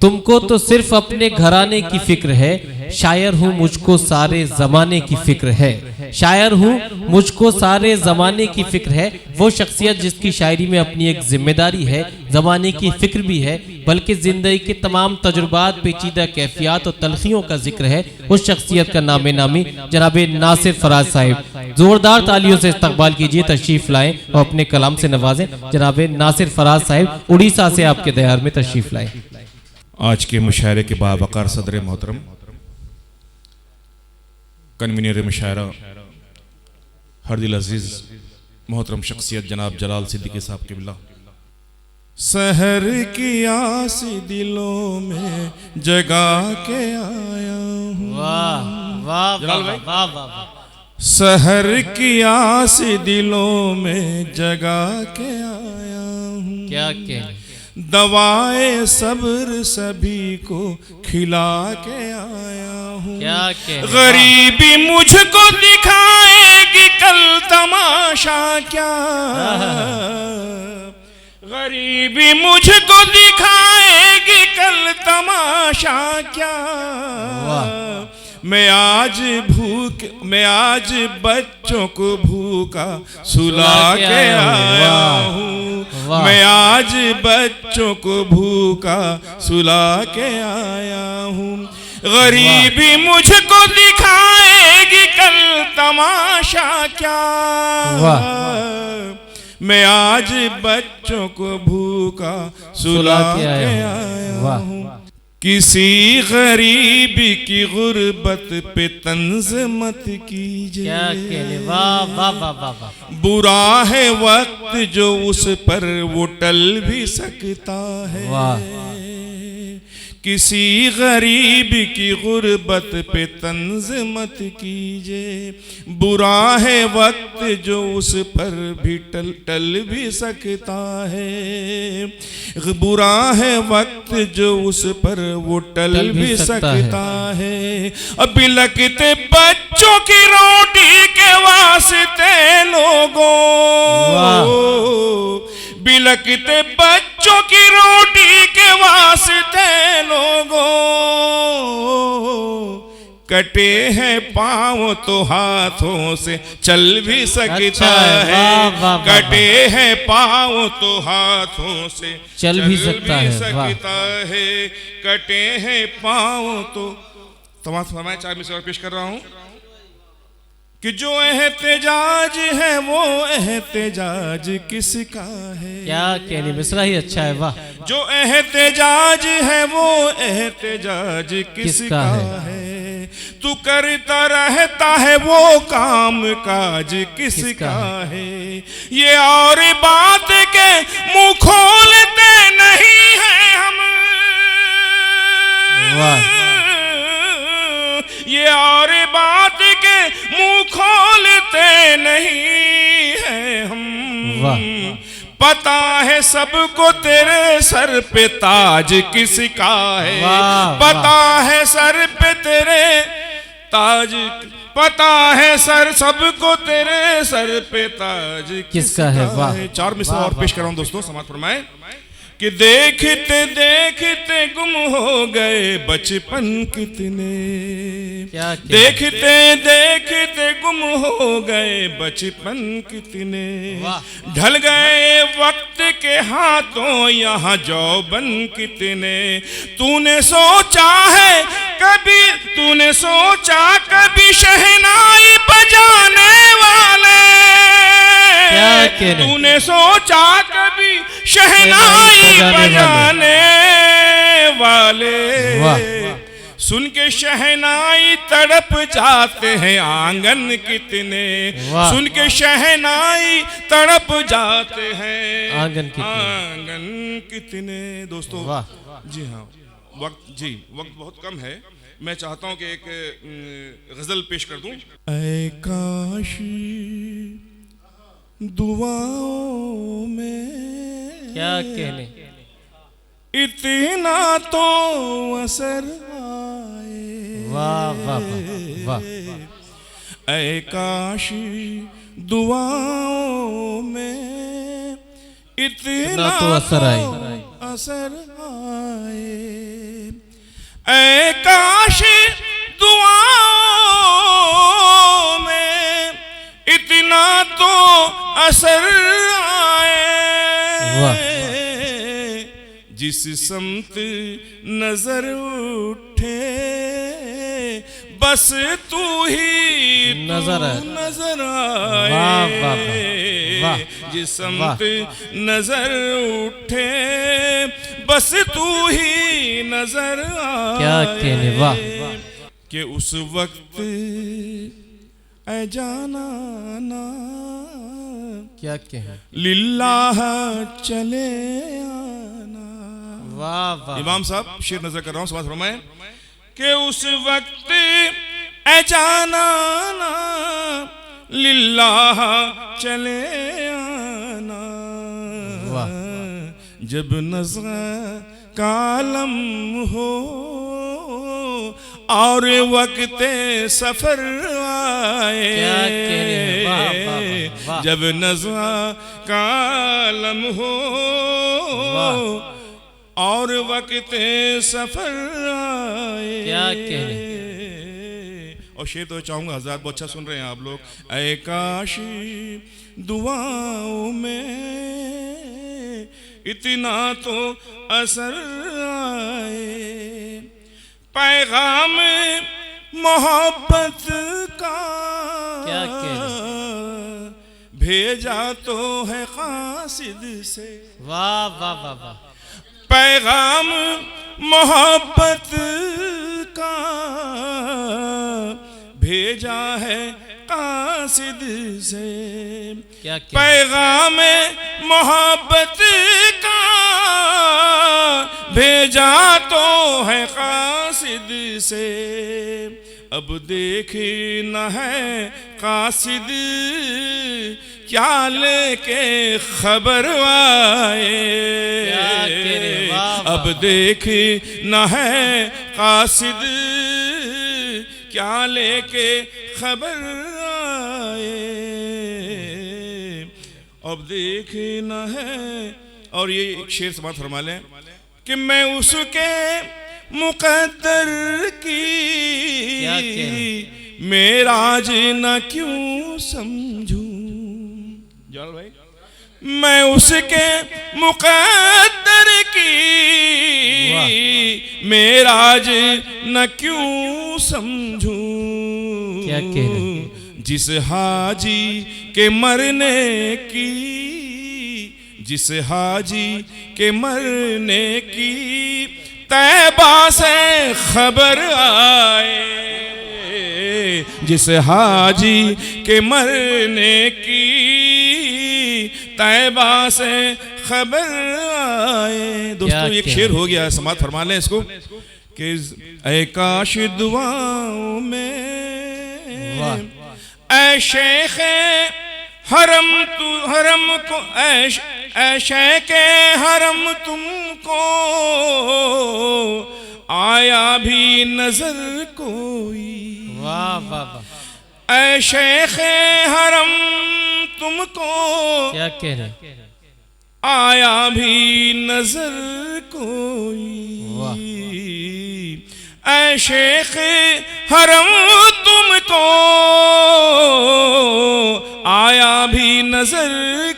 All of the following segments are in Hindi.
तुमको तो सिर्फ अपने घराने की फिक्र है, शायर हूँ मुझको सारे जमाने की फिक्र है। शायर हूँ मुझको सारे जमाने की फिक्र है, वो शख्सियत जिसकी शायरी में अपनी एक जिम्मेदारी है, जमाने की फिक्र भी है, बल्कि जिंदगी के तमाम तजुर्बात, पेचीदा कैफियत और तलखियों का जिक्र है। उस शख्सियत का नामे नामी जनाब नासिर फराज साहिब, जोरदार तालियों से इस्तकबाल कीजिए, तशरीफ लाएं और अपने कलाम से नवाजें। जनाब नासिर फराज साहिब उड़ीसा से आपके दयार में तशरीफ लाएं। आज के मुशायरे के बावकार सदर मोहतरम, कन्वीनर मुशायरा हरदिल अजीज मोहतरम शख्सियत जनाब जलाल सिद्दीकी साहब किबला। सहर की आस दिलों में जगा के आया हूँ। वाह वाह वाह वाह वाह। सहर की आस दिलों में जगा के आया हूँ। क्या कहने, दवाए सब्र सभी को खिला के आया हूँ। क्या कहने, गरीबी मुझको दिखाएगी कल तमाशा क्या, गरीबी मुझको दिखाएगी कल तमाशा क्या। मैं आज बच्चों को भूखा सुला के आया हूँ। मैं आज बच्चों को भूखा सुला के आया हूँ। गरीबी मुझको दिखाएगी कल तमाशा क्या, मैं आज बच्चों को भूखा सुला के आया हूँ। किसी गरीबी की गुर्बत पे तंज मत कीजिए। क्या कहने, वाह वाह वाह वाह वाह। बुरा है वक्त जो उस पर वो टल भी सकता है। वाह। किसी गरीब की गुर्बत पे तंज मत कीजिए। बुरा है वक्त जो उस पर भी टल भी सकता है। बुरा है वक्त जो उस पर वो टल भी सकता है। अभी लगते बच्चों की रोटी के वास्ते लोगों, बिलकते बच्चों की रोटी के वास्ते लोगों, कटे हैं पाँव तो हाथों से चल भी सकता है। कटे हैं पाँव तो हाथों से चल भी सकता है। कटे हैं पाँव तो तमाम फरमाए। 4 मिसरे और पेश कर रहा हूँ कि जो एहतेजाज है वो एहतेजाज किसका है। क्या कहने, मिसरा ही अच्छा है, वाह। जो एहतेजाज है वो एहतेजाज किसका है। तू करता रहता है वो काम काज किसका है। ये और बात के मुंह खोलते नहीं है हम, वाह। ये और बात के मुंह खोलते नहीं है हम। पता है सबको तेरे सर पे ताज किसका है। पता है सर पे तेरे ताज, पता है सर सबको तेरे सर पे ताज किसका है। 4 मिसरे और पेश कर रहा हूं दोस्तों, समाप्त फरमाए कि देखते देखते गुम हो गए बचपन कितने। देखते देखते गुम हो गए बचपन कितने। ढल गए वक्त के हाथों यहाँ जौबन कितने। तूने सोचा है कभी, तूने सोचा कभी शहनाई बजाने वाले। तूने सोचा कभी शहनाई बजाने वाले। सुन के शहनाई तड़प जाते हैं आंगन कितने। सुन के शहनाई तड़प जाते हैं आंगन कितने। दोस्तों जी हाँ, वक्त बहुत कम है। मैं चाहता हूं कि एक गजल पेश कर दूं। ऐ काश दुआओं में, क्या कहने, इतना तो असर आए। वाह वाह वाह। ऐ काश दुआओं में इतना तो असर असर आए। ऐ काश दुआओं में इतना तो असर आए, जिस समत नजर उठे बस तू ही नजर आए। जिस समत नजर उठे बस तू ही नजर आए। क्या कहने, वाह। कि उस वक्त ऐ जाना ना क्या कहें, लिल्लाह चले आना। वाह वाह। इमाम साहब शेर नजर कर रहा हूं, समाज फरमाए कि उस वक्त ऐ जाना ना लिल्लाह चले आना। जब नज़्र कालम हो और वक्त सफर आए। जब नज़्र कालम हो और वक्त सफर आए। क्या कहने। और शेर तो चाहूंगा हज़रात बहुत अच्छा सुन रहे हैं आप लोग। ऐ काश दुआओं में इतना तो असर आए। पैगाम मोहब्बत का क्या कहने, भेजा तो है कासिद से। वाह वाह वाह वाह। पैगाम मोहब्बत का भेजा है कासिद से। क्या कहने, पैगाम मोहब्बत का भेजा तो है कासिद से। अब देख न है कासिद क्या लेके खबर आए। अब देख न है कासिद क्या लेके खबर आए। अब देख न है। और ये एक शेर समाज फरमा लें कि मैं उसके मुकद्दर की मेराज न क्यों समझूं। जाल भाई, मैं उसके मुकद्दर की मेराज न क्यों समझूं। क्या कहने, जिस हाजी के मरने की, जिस हाजी के मरने की तैबा से खबर आए। जिस हाजी के मरने की तैबा से खबर आए। दोस्तों एक शेर हो गया, समाप्त फरमा लें इसको कि ऐ काश दुआओं में ऐ शेख हरम तू हरम को ऐ शेख हरम तुमको आया भी नजर कोई। वाह वाह वाह। ऐ शेख हरम तुमको क्या कह रहे, आया भी नजर कोई। ऐ शेख हरम तुमको आया भी नजर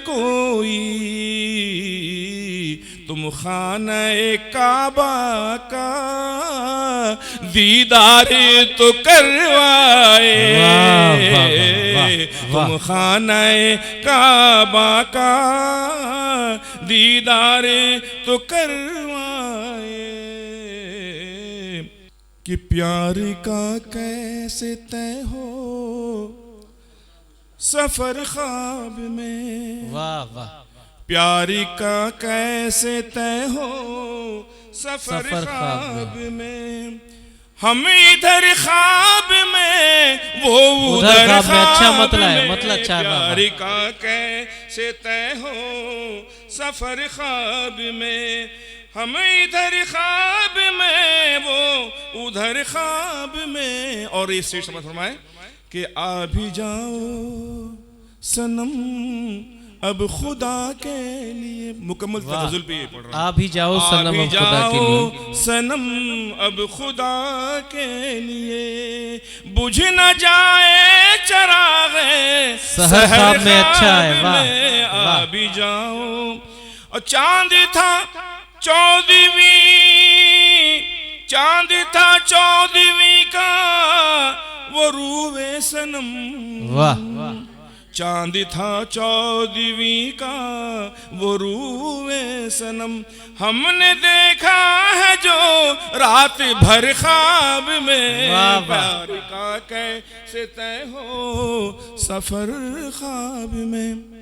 कोई। तुम खाने काबा का दीदार तो करवाए। तुम खाने काबा का दीदार तो करवाए। कि प्यार का कैसे तय हो सफर ख्वाब में। वाह वाह। प्यार का कैसे तय हो सफर ख्वाब में। हम इधर ख्वाब में वो उधर ख्वाब में। अच्छा मतलब अच्छा। प्यार का कैसे तय हो सफर ख्वाब में। हम इधर ख्वाब में वो उधर ख्वाब में। और ये शेर समझ फरमाए कि आ भी जाओ सनम अब खुदा के लिए। मुकम्मल तनज़्ज़ुल पे ये पढ़ रहा हूं। आ भी जाओ सनम अब खुदा के लिए, सनम अब खुदा के लिए, बुझ न जाए चरागे सहर ख्वाब में अच्छा है। वाह आ भी जाओ। और चांद था चौदहवीं, चांद था चौदहवीं का वो रूवे सनम। वाह, चांद था चौदहवीं का वो रूवे सनम, हमने देखा है जो रात भर ख्वाब में। प्यार का कैसे तय हो सफर ख्वाब में।